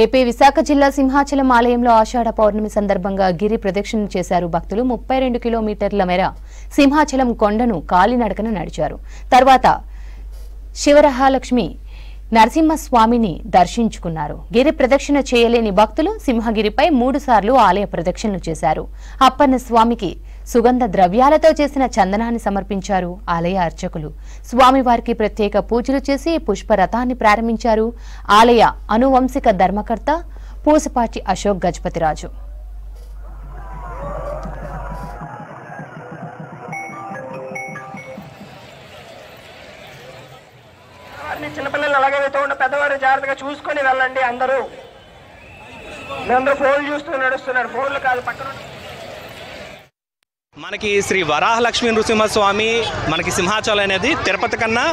AP Visakha జిల్లా సింహాచలం ఆలయంలో ఆషాఢ పౌర్ణమి సందర్భంగా గిరి ప్రదక్షిణ చేశారు భక్తులు. 32 కిలోమీటర్ల మేర సింహాచలం కొండను కాలినడకన నడిచారు. తర్వాత శివరహాలక్ష్మి నరసింహస్వామిని దర్శించుకున్నారు. గిరి ప్రదక్షిణ చేయలేని భక్తులు సింహగిరిపై 3 సార్లు ఆలయ ప్రదక్షిణలు చేశారు. అప్పన్న స్వామికి సుగంధ ద్రవ్యాలతో చేసిన చందనాన్ని సమర్పించారు ఆలయ అర్చకులు. స్వామివారికి ప్రత్యేక పూజలు చేసి పుష్పరథాన్ని ప్రారంభించారు ఆలయ అనువంశిక ధర్మకర్త పూసపాటి అశోక్ గజపతిరాజు. చిన్నపిల్లలు అలాగే వెళ్తూ పెద్దవారు జాగ్రత్తగా చూసుకొని వెళ్ళండి. అందరూ ఫోన్లు చూస్తూ నడుస్తున్నారు. ఫోన్లు కాదు పక్కన. మనకి శ్రీ వరాహలక్ష్మీ నృసింహస్వామి మనకి సింహాచలం అనేది తిరుపతి కన్నా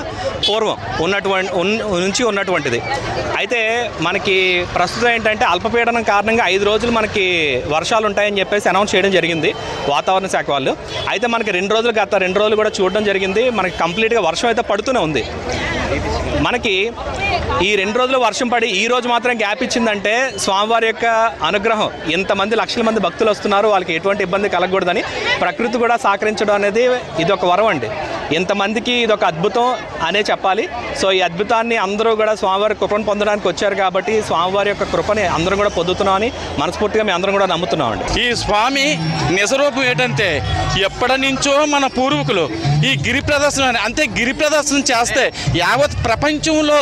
పూర్వం ఉన్నటువంటిది. అయితే మనకి ప్రస్తుతం ఏంటంటే అల్పపీడనం కారణంగా 5 రోజులు మనకి వర్షాలు ఉంటాయని చెప్పేసి అనౌన్స్ చేయడం జరిగింది వాతావరణ శాఖ వాళ్ళు. అయితే మనకి గత 2 రోజులు కూడా చూడడం జరిగింది. మనకి కంప్లీట్గా వర్షం అయితే పడుతూనే ఉంది. మనకి ఈ 2 రోజులు వర్షం పడి ఈ రోజు మాత్రం గ్యాప్ ఇచ్చిందంటే స్వామివారి యొక్క అనుగ్రహం, ఎంతమంది లక్షల మంది భక్తులు వస్తున్నారు, వాళ్ళకి ఎటువంటి ఇబ్బంది కలగకూడదని ప్రకృతి కూడా సహకరించడం అనేది ఇది ఒక వరం అండి. ఎంతమందికి ఇది ఒక అద్భుతం అనే చెప్పాలి. సో ఈ అద్భుతాన్ని అందరూ కూడా స్వామివారి కృపను పొందడానికి వచ్చారు కాబట్టి స్వామివారి యొక్క కృపని అందరం కూడా పొందుతున్నామని మనస్ఫూర్తిగా మేము అందరం కూడా నమ్ముతున్నామండి. ఈ స్వామి నిజరూపం ఏంటంటే ఎప్పటి నుంచో మన పూర్వీకులు ఈ గిరి ప్రదర్శన అంతే గిరి ప్రదర్శన చేస్తే యావత్ ప్రపంచంలో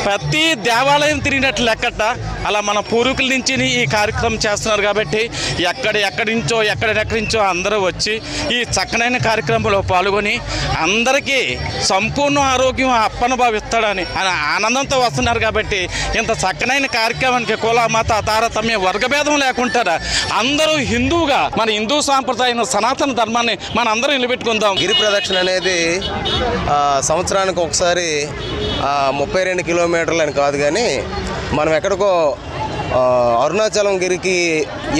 ప్రతి దేవాలయం తిరిగినట్లు లెక్కట అలా మన పూర్వీకుల నుంచి ఈ కార్యక్రమం చేస్తున్నారు కాబట్టి ఎక్కడి నుంచో అందరూ వచ్చి ఈ చక్కనైన కార్యక్రమంలో పాల్గొని అందరికీ సంపూర్ణ ఆరోగ్యం అప్పన భావిస్తాడని ఆనందంతో వస్తున్నారు. కాబట్టి ఇంత చక్కనైన కార్యక్రమానికి కుల మత తారతమ్య వర్గభేదం లేకుండా అందరూ హిందువుగా మన హిందూ సాంప్రదాయం సనాతన ధర్మాన్ని మన అందరూ నిలబెట్టుకుందాం. గిరి ప్రదక్షిణ అనేది సంవత్సరానికి ఒకసారి 32 కిలోమీటర్లు అని కాదు, కానీ మనం ఎక్కడికో అరుణాచలం గిరికి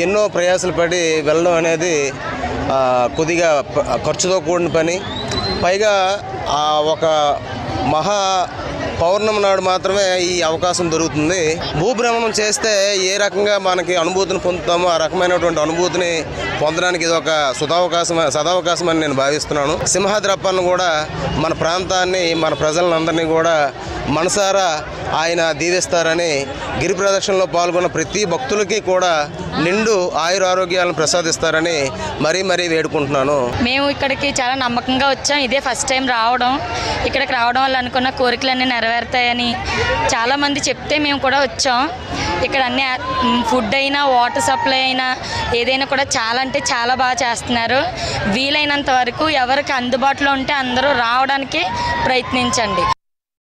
ఎన్నో ప్రయాసాలు పడి వెళ్ళడం అనేది కొద్దిగా ఖర్చుతో కూడిన పని. పైగా ఒక మహా పౌర్ణమి నాడు మాత్రమే ఈ అవకాశం దొరుకుతుంది. భూభ్రమణం చేస్తే ఏ రకంగా మనకి అనుభూతిని పొందుతామో ఆ రకమైనటువంటి అనుభూతిని పొందడానికి ఇది ఒక సదావకాశం అని నేను భావిస్తున్నాను. సింహాద్రి అప్పన్న కూడా మన ప్రాంతాన్ని, మన ప్రజలందరినీ కూడా మనసారా ఆయన దీవిస్తారని, గిరి ప్రదక్షిణలో పాల్గొన్న ప్రతి భక్తులకి కూడా నిండు ఆయురారోగ్యాలను ప్రసాదిస్తారని మరీ వేడుకుంటున్నాను. మేము ఇక్కడికి చాలా నమ్మకంగా వచ్చాం. ఇదే ఫస్ట్ టైం రావడం. ఇక్కడికి రావడం వల్ల అనుకున్న కోరికలన్నీ నెరవేరుతాయని చాలామంది చెప్తే మేము కూడా వచ్చాం. ఇక్కడ అన్ని ఫుడ్ అయినా వాటర్ సప్లై అయినా ఏదైనా కూడా చాలా అంటే చాలా బాగా చేస్తున్నారు. వీలైనంత వరకు ఎవరికి అందుబాటులో ఉంటే అందరూ రావడానికి ప్రయత్నించండి.